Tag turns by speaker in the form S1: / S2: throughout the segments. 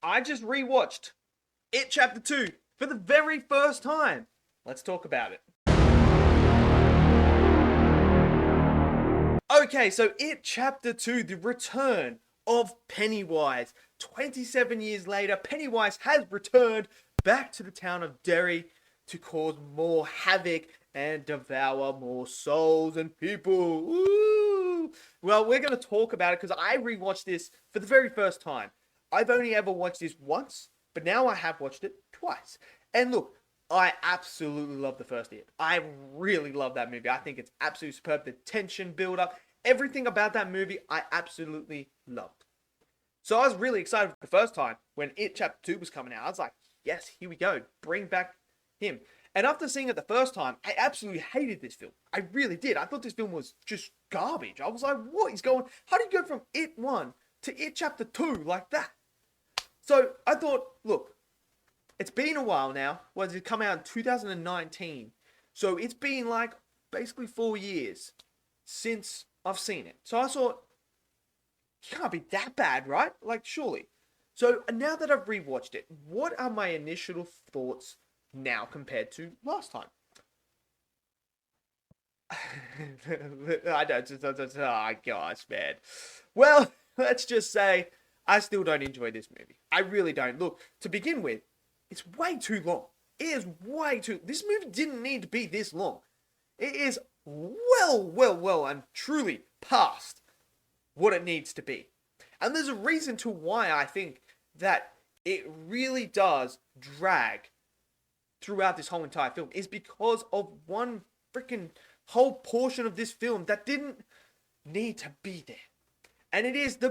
S1: I just rewatched It Chapter 2 for the very first time. Let's talk about it. Okay, so It Chapter 2, the return of Pennywise. 27 years later, Pennywise has returned back to the town of Derry to cause more havoc and devour more souls and people. Woo! Well, we're going to talk about it because I rewatched this for the very first time. I've only ever watched this once, but now I have watched it twice. And look, I absolutely love the first It. I really love that movie. I think it's absolutely superb. The tension build up, everything about that movie, I absolutely loved. So I was really excited the first time when It Chapter 2 was coming out. I was like, yes, here we go. Bring back him. And after seeing it the first time, I absolutely hated this film. I really did. I thought this film was just garbage. I was like, what is going on? How do you go from It 1 to It Chapter 2 like that? So I thought, look, it's been a while now. Well, it come out in 2019. So it's been like basically 4 years since I've seen it. So I thought, it can't be that bad, right? Like, surely. So now that I've rewatched it, what are my initial thoughts now compared to last time? I don't, oh gosh, man. Well, let's just say I still don't enjoy this movie. I really don't. Look, to begin with, it's way too long. It is way too... This movie didn't need to be this long. It is well, and truly past what it needs to be. And there's a reason to why I think that it really does drag throughout this whole entire film, is because of one freaking whole portion of this film that didn't need to be there. And it is the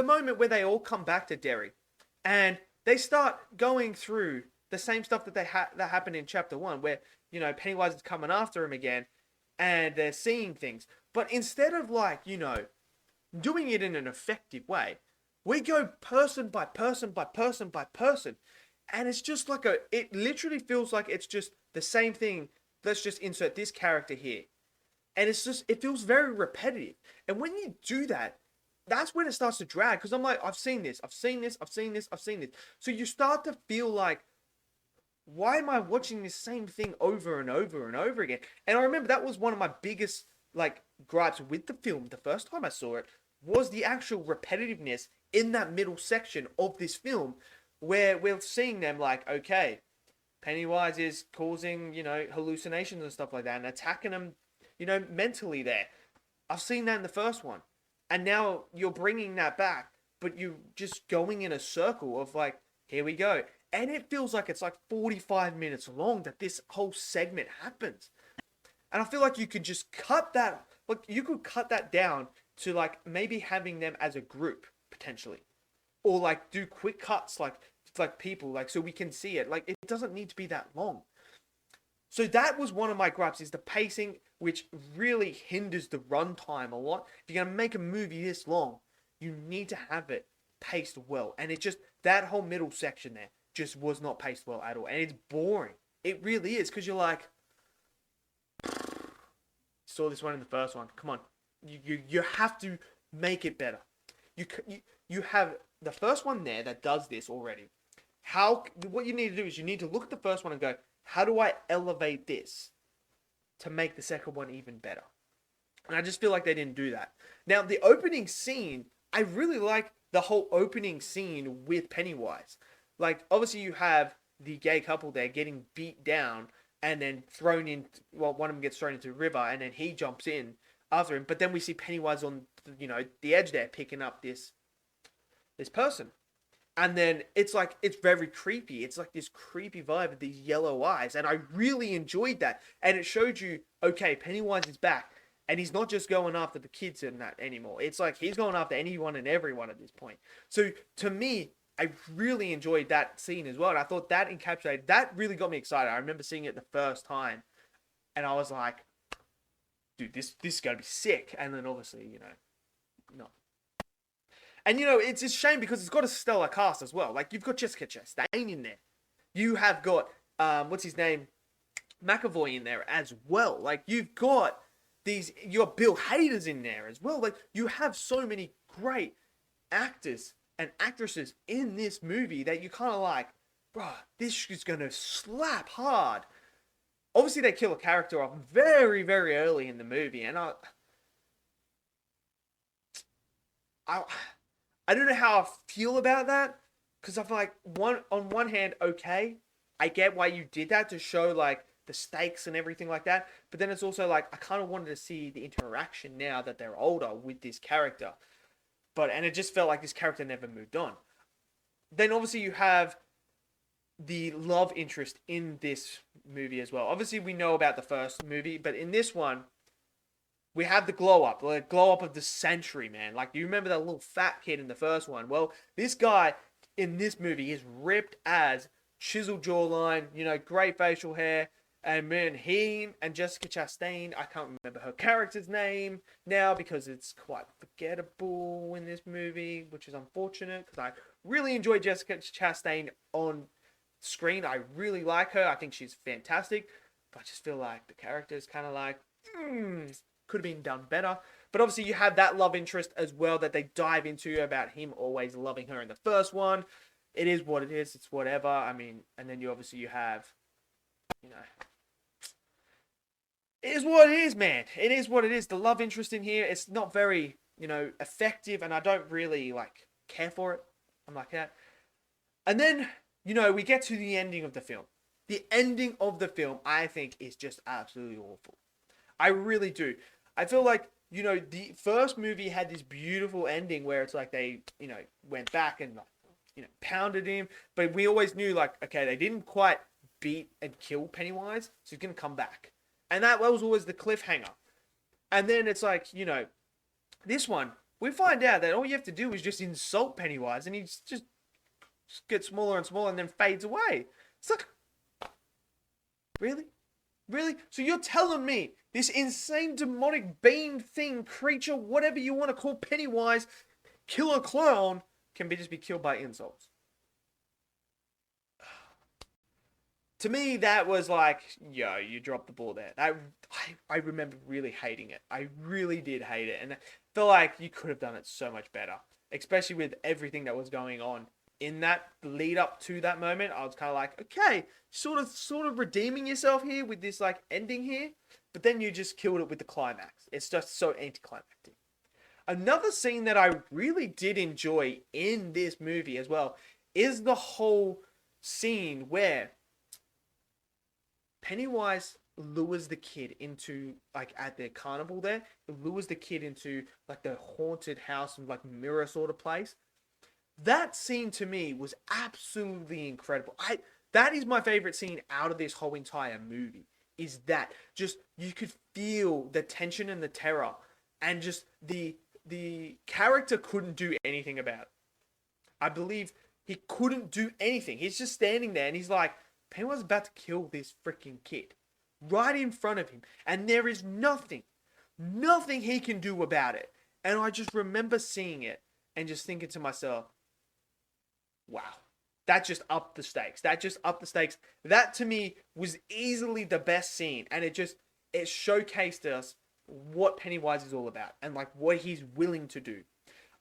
S1: moment where they all come back to Derry and they start going through the same stuff that that happened in Chapter 1, where, you know, Pennywise is coming after him again and they're seeing things. But instead of, like, you know, doing it in an effective way, we go person by person by person by person. And it's just like it literally feels like it's just the same thing. Let's just insert this character here. And it's just, it feels very repetitive. And when you do that, that's when it starts to drag. Because I'm like, I've seen this. So you start to feel like, why am I watching this same thing over and over and over again? And I remember that was one of my biggest, like, gripes with the film the first time I saw it, was the actual repetitiveness in that middle section of this film, where we're seeing them like, okay, Pennywise is causing, you know, hallucinations and stuff like that and attacking them, you know, mentally there. I've seen that in the first one. And now you're bringing that back, but you're just going in a circle of like, here we go. And it feels like it's like 45 minutes long that this whole segment happens. And I feel like you could just cut that, like, you could cut that down to like maybe having them as a group potentially, or like do quick cuts, like people, like, so we can see it. Like, it doesn't need to be that long. So that was one of my gripes, is the pacing, which really hinders the runtime a lot. If you're gonna make a movie this long, you need to have it paced well. And it just, that whole middle section there just was not paced well at all. And it's boring. It really is, because you're like, saw this one in the first one. Come on, you have to make it better. You have the first one there that does this already. What you need to do is you need to look at the first one and go, how do I elevate this to make the second one even better? And I just feel like they didn't do that. Now, the opening scene, I really like the whole opening scene with Pennywise. Like, obviously you have the gay couple there getting beat down and then thrown in, well, one of them gets thrown into the river and then he jumps in after him. But then we see Pennywise on, you know, the edge there picking up this person. And then it's like, it's very creepy. It's like this creepy vibe with these yellow eyes. And I really enjoyed that. And it showed you, okay, Pennywise is back. And he's not just going after the kids and that anymore. It's like he's going after anyone and everyone at this point. So to me, I really enjoyed that scene as well. And I thought that encapsulated, that really got me excited. I remember seeing it the first time. And I was like, dude, this is going to be sick. And then obviously, you know, no. And, you know, it's a shame because it's got a stellar cast as well. Like, you've got Jessica Chastain in there. You have got, what's his name? McAvoy in there as well. Like, you've got your Bill Hader's in there as well. Like, you have so many great actors and actresses in this movie that you kind of like, bruh, this is gonna slap hard. Obviously, they kill a character off very, very early in the movie, and I, I don't know how I feel about that, because I feel like on one hand, okay, I get why you did that to show like the stakes and everything like that, but then it's also like I kind of wanted to see the interaction now that they're older with this character, and it just felt like this character never moved on. Then obviously you have the love interest in this movie as well. Obviously we know about the first movie, but in this one we have the glow up of the century, man. Like, you remember that little fat kid in the first one? Well, this guy in this movie is ripped as, chiseled jawline, great facial hair. And man, he and Jessica Chastain, I can't remember her character's name now because it's quite forgettable in this movie, which is unfortunate because I really enjoy Jessica Chastain on screen. I really like her. I think she's fantastic. But I just feel like the character is kind of like, could have been done better. But obviously you have that love interest as well that they dive into about him always loving her in the first one. It is what it is. It's whatever. I mean, and then you have, it is what it is, man. It is what it is. The love interest in here, it's not very, effective, and I don't really, care for it. I'm like that. And then, we get to the ending of the film. The ending of the film, I think, is just absolutely awful. I really do. I feel like, the first movie had this beautiful ending where it's like they, went back and, pounded him. But we always knew, okay, they didn't quite beat and kill Pennywise, so he's going to come back. And that was always the cliffhanger. And then it's like, this one, we find out that all you have to do is just insult Pennywise and he just gets smaller and smaller and then fades away. It's like, really? Really? So you're telling me this insane demonic being thing, creature, whatever you want to call Pennywise, killer clown, can just be killed by insults? To me, that was like, yo, you dropped the ball there. I remember really hating it. I really did hate it. And I feel like you could have done it so much better. Especially with everything that was going on in that lead up to that moment. I was kind of like, okay, sort of redeeming yourself here with this ending here. But then you just killed it with the climax. It's just so anticlimactic. Another scene that I really did enjoy in this movie as well is the whole scene where Pennywise lures the kid into, at their carnival there, it lures the kid into, the haunted house and, mirror sort of place. That scene, to me, was absolutely incredible. That is my favorite scene out of this whole entire movie, is that. Just, you could feel the tension and the terror, and just the character couldn't do anything about it. I believe he couldn't do anything. He's just standing there, and he's like, Pennywise is about to kill this freaking kid right in front of him. And there is nothing he can do about it. And I just remember seeing it and just thinking to myself, wow, that just upped the stakes. That to me was easily the best scene. And it showcased us what Pennywise is all about and what he's willing to do.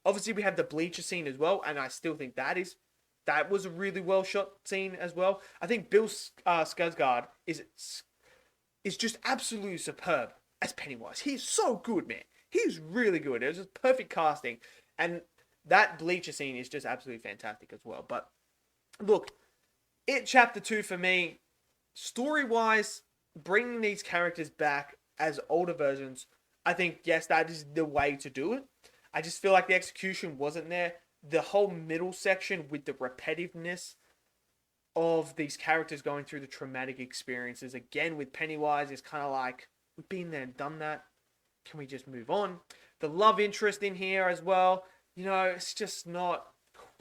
S1: Obviously we have the bleacher scene as well. And I still think that was a really well shot scene as well. I think Bill Skarsgård is just absolutely superb as Pennywise. He's so good, man. He's really good. It was just perfect casting. And that bleacher scene is just absolutely fantastic as well. But look, It Chapter 2 for me, story-wise, bringing these characters back as older versions, I think, yes, that is the way to do it. I just feel like the execution wasn't there. The whole middle section with the repetitiveness of these characters going through the traumatic experiences, again with Pennywise, is kind of like, we've been there and done that. Can we just move on? The love interest in here as well, it's just not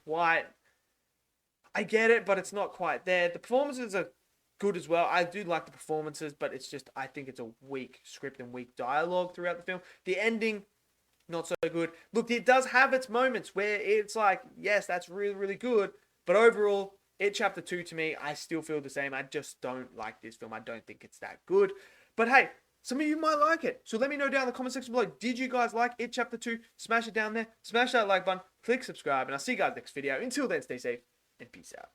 S1: quite, I get it, but it's not quite there. The performances are good as well. I do like the performances, but it's just, I think it's a weak script and weak dialogue throughout the film. The ending, not so good. Look, it does have its moments where it's like, yes, that's really, really good. But overall, It Chapter 2 to me, I still feel the same. I just don't like this film. I don't think it's that good. But hey, Some of you might like it. So let me know down in the comment section below. Did you guys like It Chapter 2? Smash it down there. Smash that like button. Click subscribe. And I'll see you guys next video. Until then, stay safe and peace out.